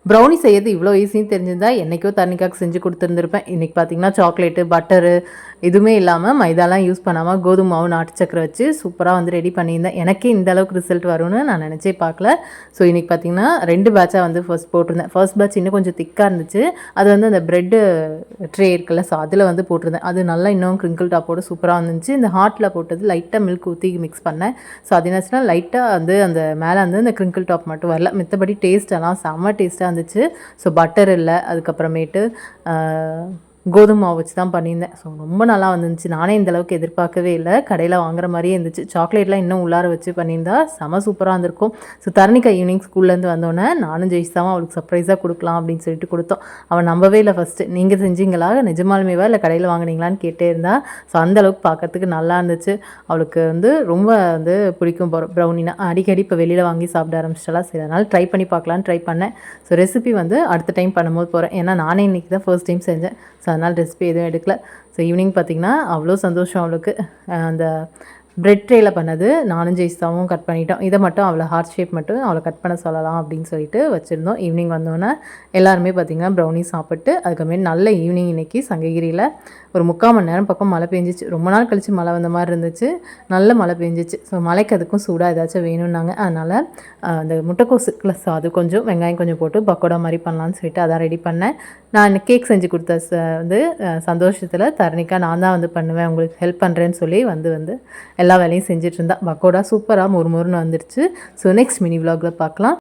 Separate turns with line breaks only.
Brownie செய்யறது இவ்வளோ ஈஸின்னு தெரிஞ்சிருந்தா என்றைக்கோ தண்ணிக்காக செஞ்சு கொடுத்துருந்துருப்பேன். இன்றைக்கி பார்த்தீங்கன்னா சாக்லேட்டு, பட்டரு எதுவுமே இல்லாமல் மைதாலாம் யூஸ் பண்ணாமல் கோதுமை மாவு, நாட்டு சக்கரை வச்சு சூப்பராக வந்து ரெடி பண்ணியிருந்தேன். எனக்கே இந்த அளவுக்கு ரிசல்ட் வரும்னு நான் நினச்சே பார்க்கல. ஸோ இன்றைக்கி பார்த்தீங்கன்னா 2 பேட்சாக வந்து ஃபர்ஸ்ட் போட்டிருந்தேன். ஃபர்ஸ்ட் பேட்ச் இன்னும் கொஞ்சம் திக்காக இருந்துச்சு. அது வந்து அந்த ப்ரெட்டு ட்ரே இருக்குல்ல, ஸோ அதில் வந்து போட்டிருந்தேன். அது நல்லா இன்னும் கிரிங்கிள் டாப்போடு சூப்பராக வந்துச்சு. இந்த ஹாட்டில் போட்டது லைட்டாக மில்க் ஊற்றி மிக்ஸ் பண்ணேன். ஸோ அது என்னாச்சுன்னா லைட்டாக வந்து அந்த மேலே வந்து அந்த கிரிங்கிள் டாப் மட்டும் வரல. மித்தபடி டேஸ்ட்டெல்லாம் செம்ம டேஸ்ட்டாக இருந்துச்சு. ஸோ பட்டர் இல்லை, அதுக்கப்புறமேட்டு கோதுமை மாவு வச்சு தான் பண்ணியிருந்தேன். ஸோ ரொம்ப நல்லா வந்துருந்துச்சு. நானே இந்த அளவுக்கு எதிர்பார்க்கவே இல்லை. கடையில் வாங்குற மாதிரியே இருந்துச்சு. சாக்லேட்லாம் இன்னும் உள்ளார வச்சு பண்ணியிருந்தா செம சூப்பராக இருந்திருக்கும். ஸோ தரணிக்கா ஈவினிங் ஸ்கூல்லேருந்து வந்தோடனே நானும் ஜெயிச்சாவும் அவளுக்கு சர்ப்ரைஸாக கொடுக்கலாம் அப்படின்னு சொல்லிட்டு கொடுத்தோம். அவள் நம்பவே இல்லை ஃபஸ்ட்டு. நீங்கள் செஞ்சீங்களா, நிஜமாலுமேவா இல்லை கடையில் வாங்கினீங்களான்னு கேட்டே இருந்தா. ஸோ அந்தளவுக்கு பார்க்கறதுக்கு நல்லா இருந்துச்சு. அவளுக்கு வந்து ரொம்ப வந்து பிடிக்கும் ப்ரௌனினா. அடிக்கடி இப்போ வெளியில் வாங்கி சாப்பிட ஆரம்பிச்சிட்டலாம். சரி, அதனால் ட்ரை பண்ணி பார்க்கலான்னு ட்ரை பண்ணேன். ஸோ ரெசிபி வந்து அடுத்த டைம் பண்ணும்போது போகிறேன். ஏன்னா நானே இன்றைக்கி தான் ஃபர்ஸ்ட் டைம் செஞ்சேன். ஸோ அதனால் ரெசிபி எதுவும் எடுக்கல. ஸோ ஈவினிங் பார்த்திங்கன்னா அவ்வளோ சந்தோஷம் அவளுக்கு. அந்த பிரெட் ட்ரேயில் பண்ணது நானும் ஜெயிஸ்தாவும் கட் பண்ணிட்டோம். இதை மட்டும் அவளை ஹார்ட் ஷேப் மட்டும் அவளை கட் பண்ண சொல்லலாம் அப்படின்னு சொல்லிட்டு வச்சுருந்தோம். ஈவினிங் வந்தோன்னே எல்லாருமே பார்த்திங்கன்னா ப்ரௌனி சாப்பிட்டு அதுக்கப்புறமே நல்ல ஈவினிங் இன்றைக்கி சங்ககிரியில் ஒரு 3/4 மணி நேரம் பக்கம் மழை பெஞ்சிச்சு. ரொம்ப நாள் கழித்து மழை வந்த மாதிரி இருந்துச்சு. நல்ல மழை பெஞ்சிச்சு. ஸோ மழைக்கு அதுக்கும் சூடாக ஏதாச்சும் வேணும்னாங்க. அதனால் அந்த முட்டைக்கோசு ப்ளஸ் அது கொஞ்சம் வெங்காயம் கொஞ்சம் போட்டு பக்கோடா மாதிரி பண்ணலான்னு சொல்லிட்டு அதான் ரெடி பண்ணேன். நான் கேக் செஞ்சு கொடுத்த வந்து சந்தோஷத்தில் தரணிக்கா நான் தான் வந்து பண்ணுவேன், உங்களுக்கு ஹெல்ப் பண்ணுறேன்னு சொல்லி வந்து எல்லா வேலையும் செஞ்சுட்டு இருந்தா. பக்கோடா சூப்பராக மொறுமொறுன்னு வந்துருச்சு. ஸோ நெக்ஸ்ட் மினி விலாகில் பார்க்கலாம்.